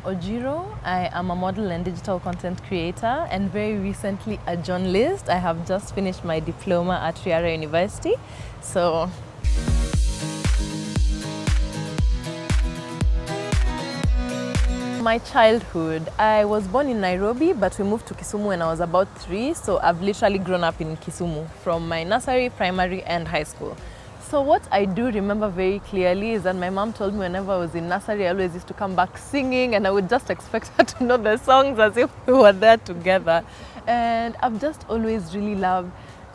Ojiro. I am a model and digital content creator and very recently a journalist. I have just finished my diploma at Riara University. So my childhood, I was born in Nairobi, but we moved to Kisumu when I was about 3. So I've literally grown up in Kisumu from my nursery, primary and high school. So what I do remember very clearly is that my mom told me whenever I was in nursery, I always used to come back singing, and I would just expect her to know the songs as if we were there together. And I've just always really loved,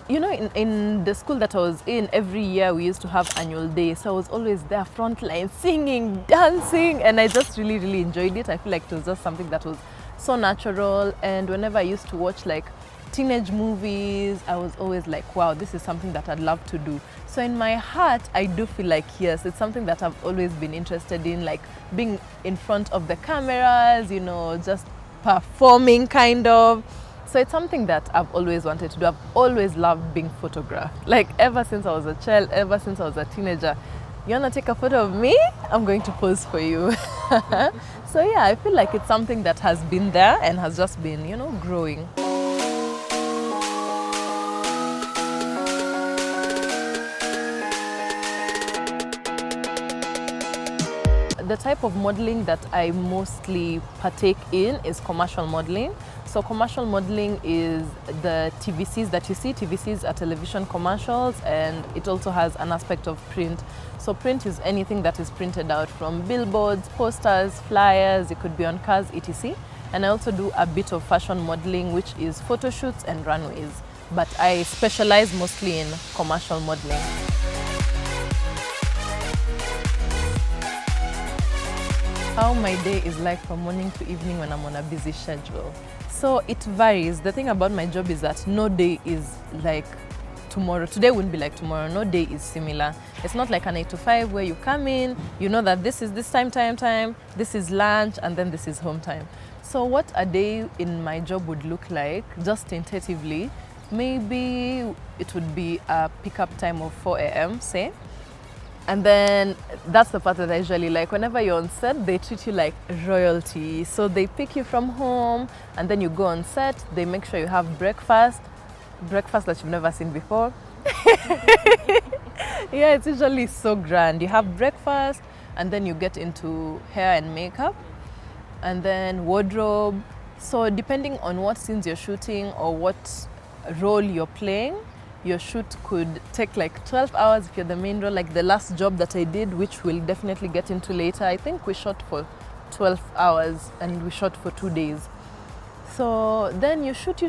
you know, in the school that I was in, every year we used to have annual day. So I was always there frontline singing, dancing, and I just really, really enjoyed it. I feel like it was just something that was so natural. And whenever I used to watch like teenage movies, I was always like, wow, this is something that I'd love to do. So in my heart, I do feel like, yes, it's something that I've always been interested in, like being in front of the cameras, you know, just performing kind of. So it's something that I've always wanted to do. I've always loved being photographed. Like ever since I was a child, ever since I was a teenager. You wanna take a photo of me? I'm going to pose for you. So yeah, I feel like it's something that has been there and has just been, you know, growing. The type of modeling that I mostly partake in is commercial modeling. So commercial modeling is the TVCs that you see. TVCs are television commercials, and it also has an aspect of print. So print is anything that is printed out, from billboards, posters, flyers, it could be on cars, etc. And I also do a bit of fashion modeling, which is photo shoots and runways. But I specialize mostly in commercial modeling. How my day is like from morning to evening when I'm on a busy schedule. So it varies. The thing about my job is that no day is like tomorrow. Today wouldn't be like tomorrow. No day is similar. It's not like an 8 to 5 where you come in, you know that this is this time, this is lunch, and then this is home time. So what a day in my job would look like, just tentatively, maybe it would be a pickup time of 4 a.m., say. And then that's the part that I usually like. Whenever you're on set, they treat you like royalty. So they pick you from home and then you go on set. They make sure you have breakfast that you've never seen before. Yeah, it's usually so grand. You have breakfast and then you get into hair and makeup and then wardrobe. So depending on what scenes you're shooting or what role you're playing, your shoot could take like 12 hours if you're the main role. Like the last job that I did, which we'll definitely get into later, I think we shot for 12 hours and we shot for 2 days. So then you shoot,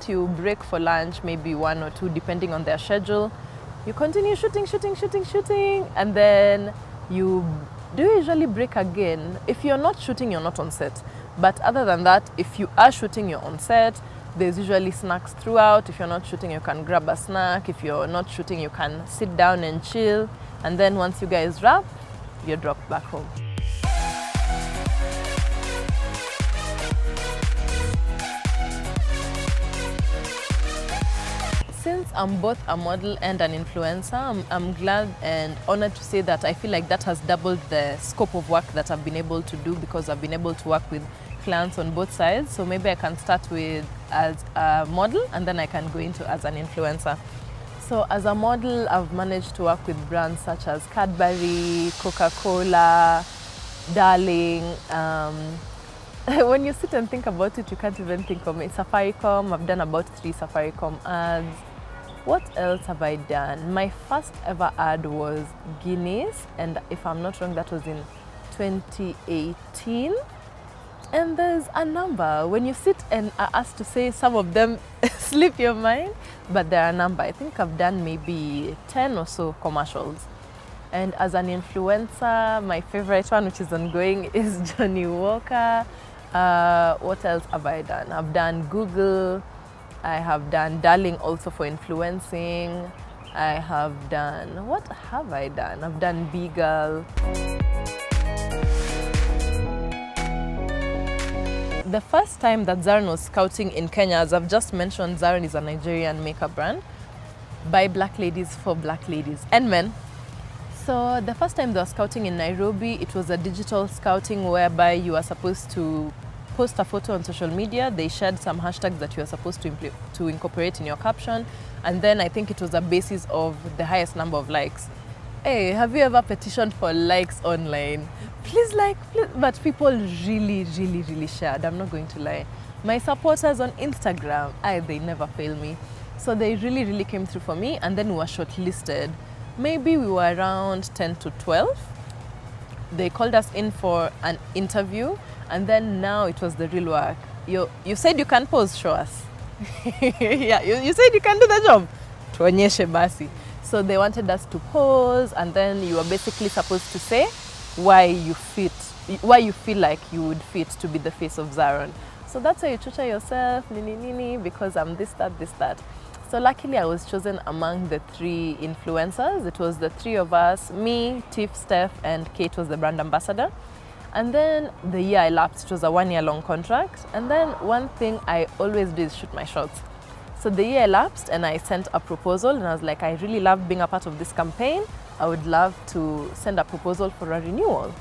you break for lunch, maybe 1 or 2, depending on their schedule. You continue shooting, and then you do usually break again. If you're not shooting, you're not on set. But other than that, if you are shooting, you're on set. There's usually snacks throughout. If you're not shooting, you can grab a snack. If you're not shooting, you can sit down and chill. And then once you guys wrap, you're dropped back home. Since I'm both a model and an influencer, I'm glad and honored to say that I feel like that has doubled the scope of work that I've been able to do, because I've been able to work with clients on both sides. So maybe I can start with as a model and then I can go into as an influencer. So as a model, I've managed to work with brands such as Cadbury, Coca-Cola, Darling. When you sit and think about it, you can't even think of it. Safaricom, I've done about 3 Safaricom ads. What else have I done? My first ever ad was Guinness, and if I'm not wrong, that was in 2018. And there's a number. When you sit and are asked to say, some of them slip your mind, but there are a number. I think I've done maybe 10 or so commercials. And as an influencer, my favorite one, which is ongoing, is Johnny Walker. What else have I done? I've done Google. I have done Darling also for influencing. I have done, what have I done? I've done Beagle. The first time that Zaran was scouting in Kenya, as I've just mentioned, Zaran is a Nigerian makeup brand by black ladies for black ladies and men. So the first time they were scouting in Nairobi, it was a digital scouting whereby you are supposed to post a photo on social media. They shared some hashtags that you are supposed to incorporate in your caption. And then I think it was a basis of the highest number of likes. Hey, have you ever petitioned for likes online? Please like, please. But people really shared. I'm not going to lie. My supporters on Instagram, they never fail me. So they really came through for me, and then we were shortlisted. Maybe we were around 10 to 12. They called us in for an interview, and then now it was the real work. You said you can pose, show us. Yeah, you said you can do the job. Tuonyeshe basi. So they wanted us to pose, and then you were basically supposed to say why you feel like you would fit to be the face of Zaron. So that's how you tutor yourself, because I'm this, that. So luckily I was chosen among the 3 influencers. It was the 3 of us, me, Tiff, Steph, and Kate was the brand ambassador. And then the year elapsed. It was a 1-year-long contract. And then one thing I always do is shoot my shots. So the year elapsed and I sent a proposal, and I was like, I really love being a part of this campaign. I would love to send a proposal for a renewal.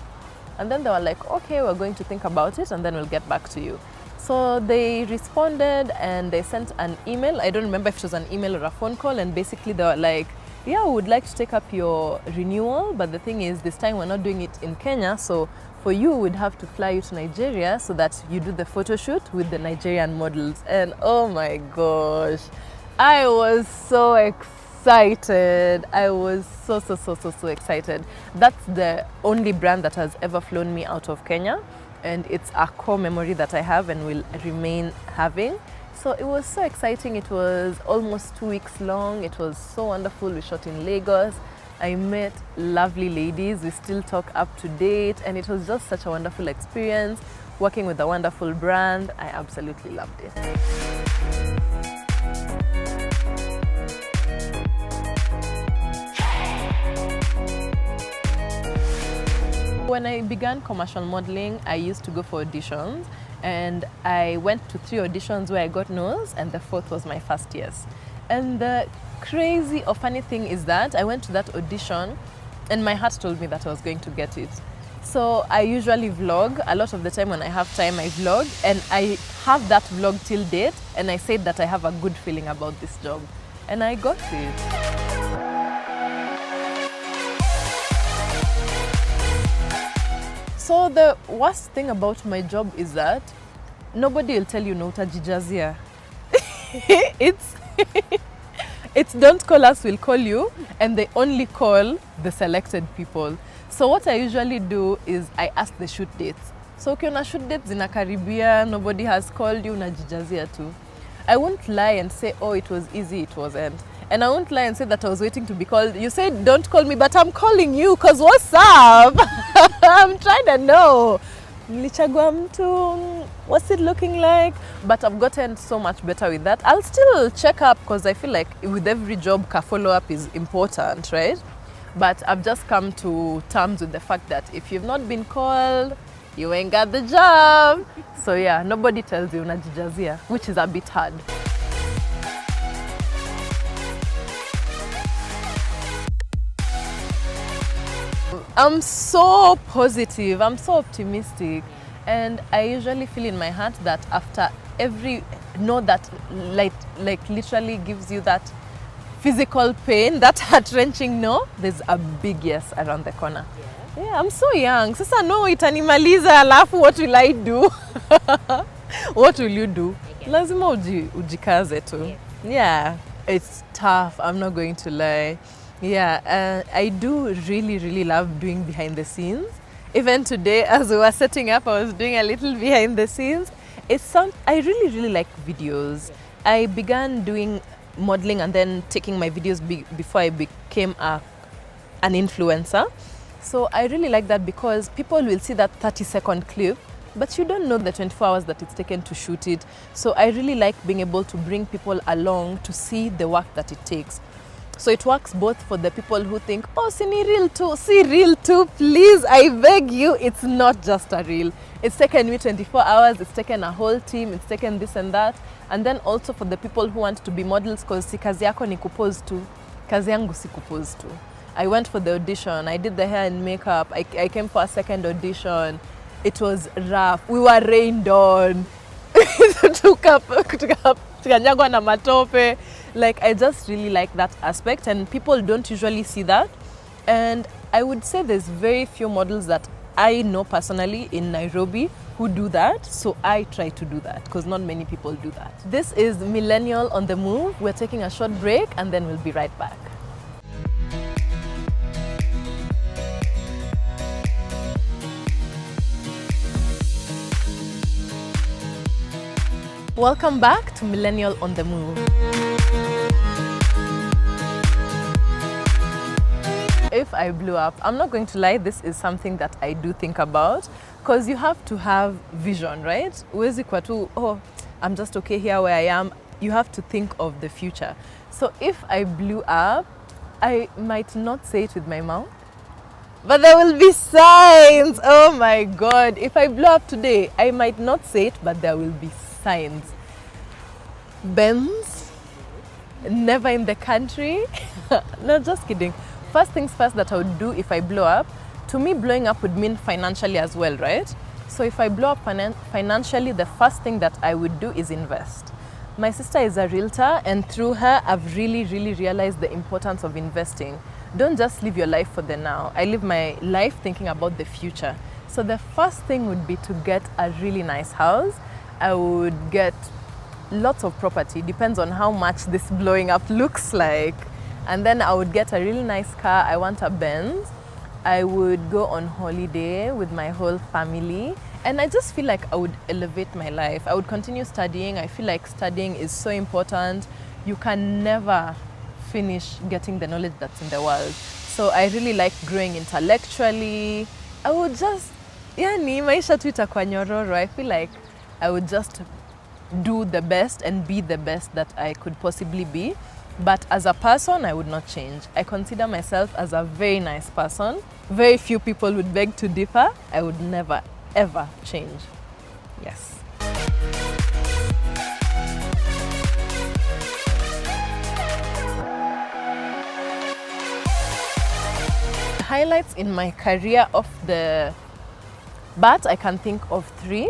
And then they were like, okay, we're going to think about it and then we'll get back to you. So they responded and they sent an email. I don't remember if it was an email or a phone call, and basically they were like, yeah, we would like to take up your renewal, but the thing is this time we're not doing it in Kenya, so for you we'd have to fly you to Nigeria so that you do the photo shoot with the Nigerian models. And oh my gosh, I was so excited. I was so excited. That's the only brand that has ever flown me out of Kenya, and it's a core memory that I have and will remain having. So it was so exciting. It was almost 2 weeks long. It was so wonderful. We shot in Lagos. I met lovely ladies. We still talk up to date, and it was just such a wonderful experience working with a wonderful brand. I absolutely loved it. When I began commercial modeling, I used to go for auditions, and I went to 3 auditions where I got no's, and the 4th was my first yes. And the crazy or funny thing is that I went to that audition and my heart told me that I was going to get it. So I usually vlog. A lot of the time when I have time, I vlog, and I have that vlog till date, and I said that I have a good feeling about this job, and I got it. So the worst thing about my job is that nobody will tell you no utajijazia. It's don't call us, we'll call you, and they only call the selected people. So what I usually do is I ask the shoot dates. So ukiona shoot dates zinakaribia, nobody has called you, unajijazia tu. I won't lie and say, oh, it was easy, it wasn't. And I won't lie and say that I was waiting to be called. You said, don't call me, but I'm calling you, because what's up? I'm trying to know. Nilichagua mtu, what's it looking like? But I've gotten so much better with that. I'll still check up, because I feel like with every job, follow-up is important, right? But I've just come to terms with the fact that if you've not been called, you ain't got the job. So yeah, nobody tells you unajijazia, which is a bit hard. I'm so positive, I'm so optimistic, and I usually feel in my heart that after every no that like literally gives you that physical pain, that heart-wrenching no, there's a big yes around the corner. Yeah, I'm so young. Sasa no itanimaliza, alafu what will I do? What will you do? Lazima ujikaze tu. Yeah, it's tough, I'm not going to lie. Yeah, I do really love doing behind the scenes. Even today, as we were setting up, I was doing a little behind the scenes. I really like videos. I began doing modeling and then taking my videos before I became an influencer. So I really like that, because people will see that 30-second clip, but you don't know the 24 hours that it's taken to shoot it. So I really like being able to bring people along to see the work that it takes. So it works both for the people who think, oh, see reel too, please, I beg you. It's not just a reel. It's taken me 24 hours, it's taken a whole team, it's taken this and that. And then also for the people who want to be models, because si kazi yako ni kupose tu, kazi yangu si kupose tu. I went for the audition. I did the hair and makeup. I came for a second audition. It was rough. We were rained on. Tukanyagwa na matope. Like, I just really like that aspect, and people don't usually see that. And I would say there's very few models that I know personally in Nairobi who do that, so I try to do that because not many people do that. This is Millennial on the Move. We're taking a short break and then we'll be right back. Welcome back to Millennial on the Move. If I blew up, I'm not going to lie, this is something that I do think about, because you have to have vision, right? Huwezi kwa tu, oh, I'm just okay here where I am. You have to think of the future. So if I blew up, I might not say it with my mouth, but there will be signs. Oh my God. If I blow up today, I might not say it, but there will be signs. Benz, never in the country. No, just kidding. First things first that I would do if I blow up, to me blowing up would mean financially as well, right? So if I blow up financially, the first thing that I would do is invest. My sister is a realtor, and through her, I've really realized the importance of investing. Don't just live your life for the now. I live my life thinking about the future. So the first thing would be to get a really nice house. I would get lots of property, depends on how much this blowing up looks like. And then I would get a really nice car. I want a Benz. I would go on holiday with my whole family. And I just feel like I would elevate my life. I would continue studying. I feel like studying is so important. You can never finish getting the knowledge that's in the world. So I really like growing intellectually. I would just, yani maisha tu itakuwa nyororo. I feel like I would just do the best and be the best that I could possibly be. But as a person, I would not change. I consider myself as a very nice person. Very few people would beg to differ. I would never, ever change. Yes. Highlights in my career off the bat, I can think of 3.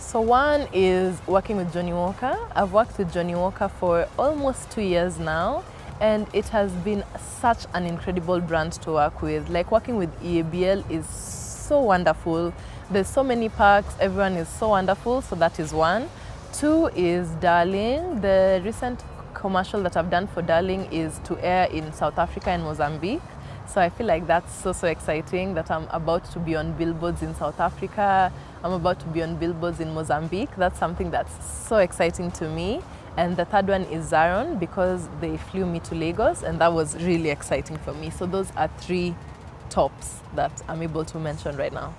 So one is working with Johnny Walker. I've worked with Johnny Walker for almost 2 years now, and it has been such an incredible brand to work with. Like, working with EABL is so wonderful. There's so many perks, everyone is so wonderful, so that is one. 2 is Darling. The recent commercial that I've done for Darling is to air in South Africa and Mozambique. So I feel like that's so exciting that I'm about to be on billboards in South Africa. I'm about to be on billboards in Mozambique. That's something that's so exciting to me. And the 3rd one is Zaron, because they flew me to Lagos, and that was really exciting for me. So those are 3 tops that I'm able to mention right now.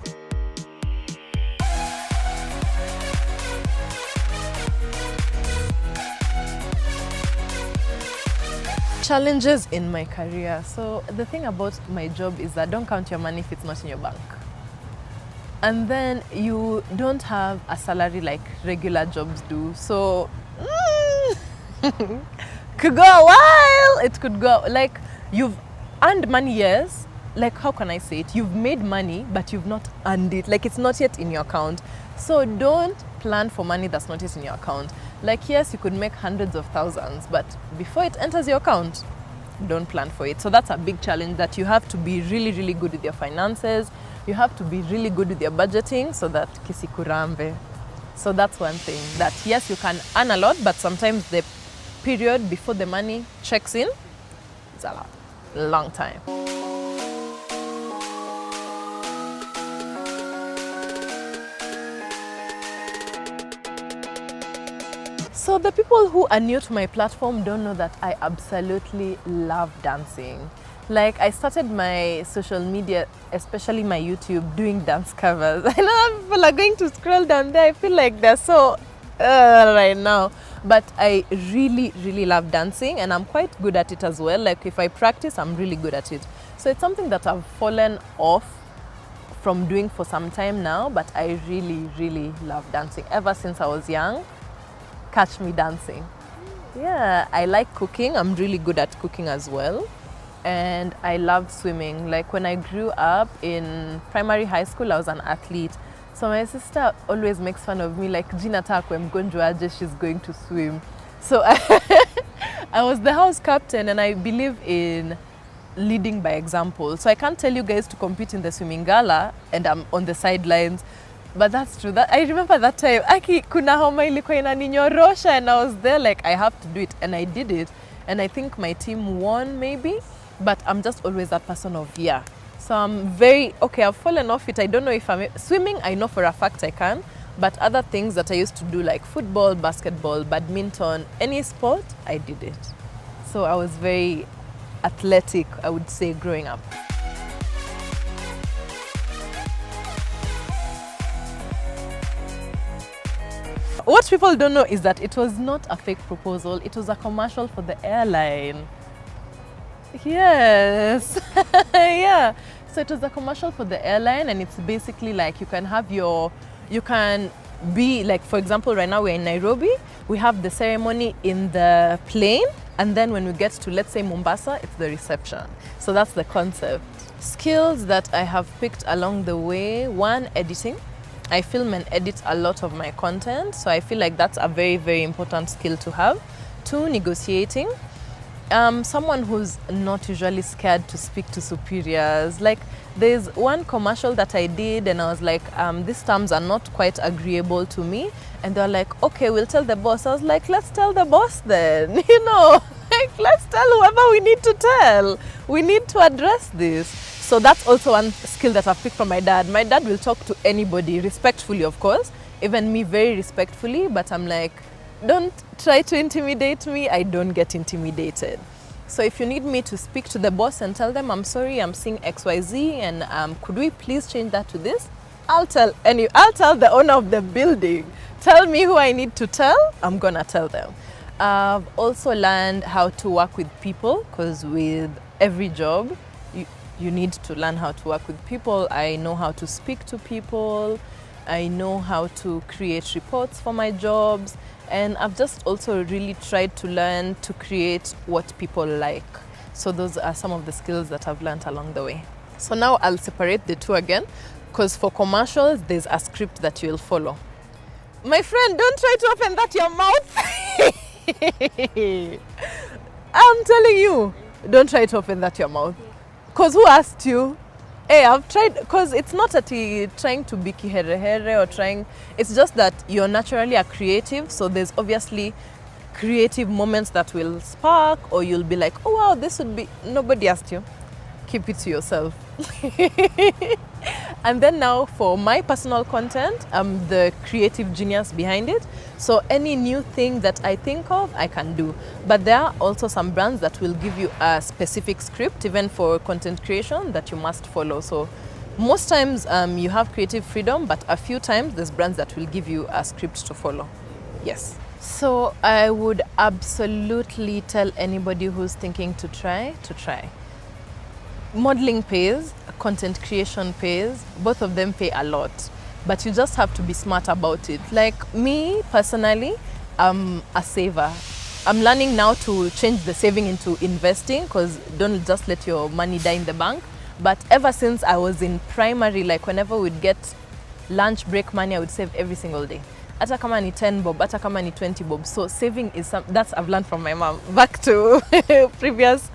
Challenges in my career. So the thing about my job is that don't count your money if it's not in your bank. And then you don't have a salary like regular jobs do. So could go a while. It could go, like, you've earned money, yes. Like, how can I say it? You've made money, but you've not earned it. Like, it's not yet in your account. So don't plan for money that's not yet in your account. Like, yes, you could make hundreds of thousands, but before it enters your account, don't plan for it. So that's a big challenge, that you have to be really good with your finances. You have to be really good with your budgeting so that kisikurambe. So that's one thing, that yes, you can earn a lot, but sometimes the period before the money checks in is a long time. So the people who are new to my platform don't know that I absolutely love dancing. Like, I started my social media, especially my YouTube, doing dance covers. I know people are going to scroll down there. I feel like they're so right now. But I really love dancing, and I'm quite good at it as well. Like, if I practice, I'm really good at it. So it's something that I've fallen off from doing for some time now, but I really love dancing. Ever since I was young, catch me dancing. Yeah, I like cooking. I'm really good at cooking as well. and I loved swimming. Like when I grew up in primary high school, I was an athlete. So my sister always makes fun of me, like Gina takwe mgonjwa aje, she's going to swim. So I was the house captain, and I believe in leading by example. So I can't tell you guys to compete in the swimming gala and I'm on the sidelines. But that's true. That I remember that time, Aki kuna homa ilikuwa inaninyorosha, and I was there like I have to do it, and I did it. And I think my team won maybe, but I'm just always that person of yeah. So I'm very, okay, I've fallen off it. I don't know if I'm, swimming, I know for a fact I can, but other things that I used to do like football, basketball, badminton, any sport, I did it. So I was very athletic, I would say, growing up. What people don't know is that it was not a fake proposal, it was a commercial for the airline. Yes. Yeah. So it was a commercial for the airline, and it's basically like you can be like, for example, right now we're in Nairobi, we have the ceremony in the plane, and then when we get to, let's say, Mombasa, it's the reception. So that's the concept. Skills that I have picked along the way: one, editing. I film and edit a lot of my content, so I feel like that's a very, very important skill to have. Two, negotiating. Someone who's not usually scared to speak to superiors. Like there's one commercial that I did and I was like, these terms are not quite agreeable to me. And they're like, okay, we'll tell the boss. I was like, let's tell the boss then, you know, like let's tell whoever we need to tell. We need to address this. So that's also one skill that I've picked from my dad. My dad will talk to anybody, respectfully, of course, even me very respectfully, but I'm like, don't try to intimidate me. I don't get intimidated. So if you need me to speak to the boss and tell them, I'm sorry, I'm seeing XYZ, and could we please change that to this? I'll tell the owner of the building. Tell me who I need to tell, I'm gonna tell them. I've also learned how to work with people, because with every job, you need to learn how to work with people. I know how to speak to people. I know how to create reports for my jobs. And I've just also really tried to learn to create what people like. So those are some of the skills that I've learned along the way. So now I'll separate the two again, because for commercials, there's a script that you'll follow. My friend, don't try to open that your mouth. I'm telling you, don't try to open that your mouth. Because who asked you? Hey, I've tried, because it's not that you're trying to be kiherehere or trying, it's just that you're naturally a creative, so there's obviously creative moments that will spark, or you'll be like, oh wow, this would be, nobody asked you. Keep it to yourself. And then now for my personal content, I'm the creative genius behind it. So any new thing that I think of, I can do. But there are also some brands that will give you a specific script, even for content creation, that you must follow. So most times you have creative freedom, but a few times there's brands that will give you a script to follow. Yes. So I would absolutely tell anybody who's thinking to try. Modeling pays, content creation pays, both of them pay a lot, but you just have to be smart about it. Like me personally, I'm a saver. I'm learning now to change the saving into investing, because don't just let your money die in the bank. But ever since I was in primary, like whenever we'd get lunch break money, I would save every single day. Ata kama ni 10 bob, ata kama ni 20 bob. So saving is that's I've learned from my mom. Back to previous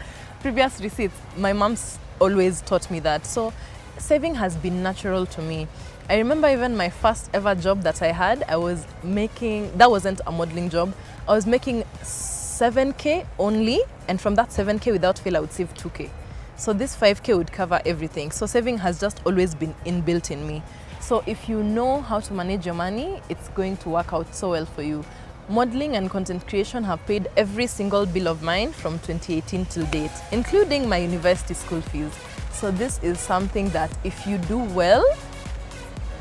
receipts. My mom's always taught me that. So saving has been natural to me. I remember even my first ever job that I had, I was making, that wasn't a modeling job, I was making 7K only, and from that 7K without fail I would save 2K. So this 5K would cover everything. So saving has just always been inbuilt in me. So if you know how to manage your money, it's going to work out so well for you. Modeling and content creation have paid every single bill of mine from 2018 till date, including my university school fees. So this is something that if you do well,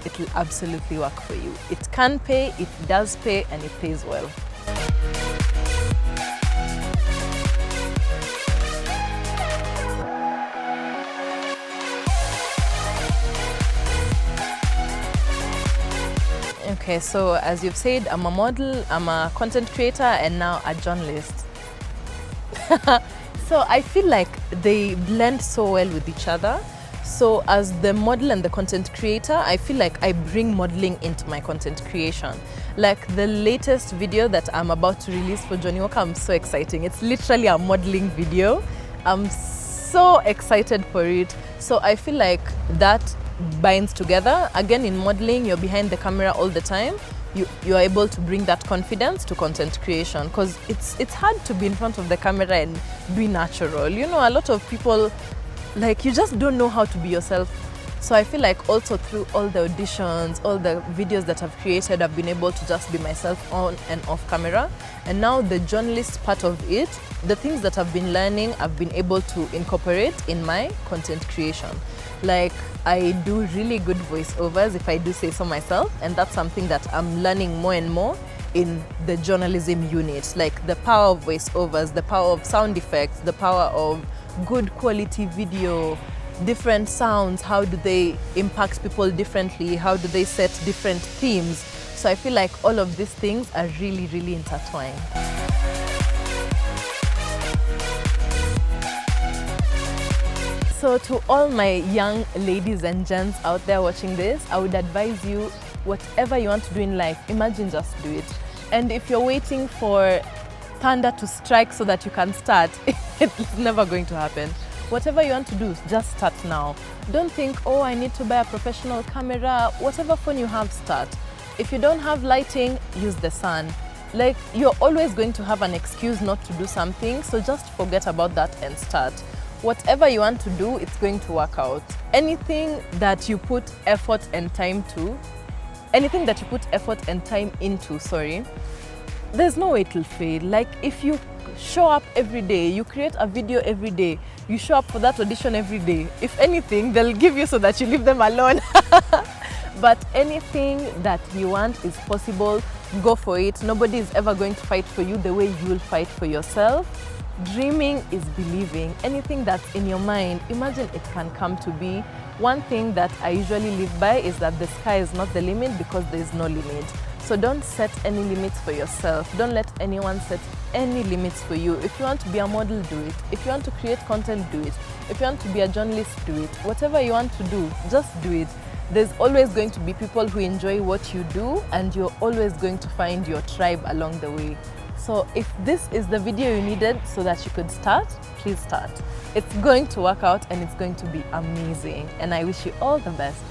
it will absolutely work for you. It can pay, it does pay, and it pays well. Okay, so as you've said, I'm a model, I'm a content creator, and now a journalist. So I feel like they blend so well with each other. So as the model and the content creator, I feel like I bring modeling into my content creation. Like the latest video that I'm about to release for Johnny Walker, I'm so exciting. It's literally a modeling video. I'm so excited for it. So I feel like that binds together. Again, in modeling, you're behind the camera all the time. You are able to bring that confidence to content creation, because it's hard to be in front of the camera and be natural. You know, a lot of people, like, you just don't know how to be yourself. So I feel like also through all the auditions, all the videos that I've created, I've been able to just be myself on and off camera. And now the journalist part of it, the things that I've been learning, I've been able to incorporate in my content creation. Like, I do really good voiceovers, if I do say so myself, and that's something that I'm learning more and more in the journalism unit. Like the power of voiceovers, the power of sound effects, the power of good quality video, different sounds, how do they impact people differently, how do they set different themes. So I feel like all of these things are really, really intertwined. So to all my young ladies and gents out there watching this, I would advise you, whatever you want to do in life, imagine just do it. And if you're waiting for thunder to strike so that you can start, it's never going to happen. Whatever you want to do, just start now. Don't think, oh, I need to buy a professional camera. Whatever phone you have, start. If you don't have lighting, use the sun. Like, you're always going to have an excuse not to do something, so just forget about that and start. Whatever you want to do, it's going to work out. Anything that you put effort and time to, there's no way it will fail. Like, if you show up every day, you create a video every day, you show up for that audition every day, if anything, they'll give you so that you leave them alone. But anything that you want is possible. Go for it. Nobody is ever going to fight for you the way you'll fight for yourself. Dreaming is believing. Anything that's in your mind, imagine it can come to be. One thing that I usually live by is that the sky is not the limit, because there is no limit. So don't set any limits for yourself. Don't let anyone set any limits for you. If you want to be a model, do it. If you want to create content, do it. If you want to be a journalist, do it. Whatever you want to do, just do it. There's always going to be people who enjoy what you do, and you're always going to find your tribe along the way. So if this is the video you needed so that you could start, please start. It's going to work out and it's going to be amazing. And I wish you all the best.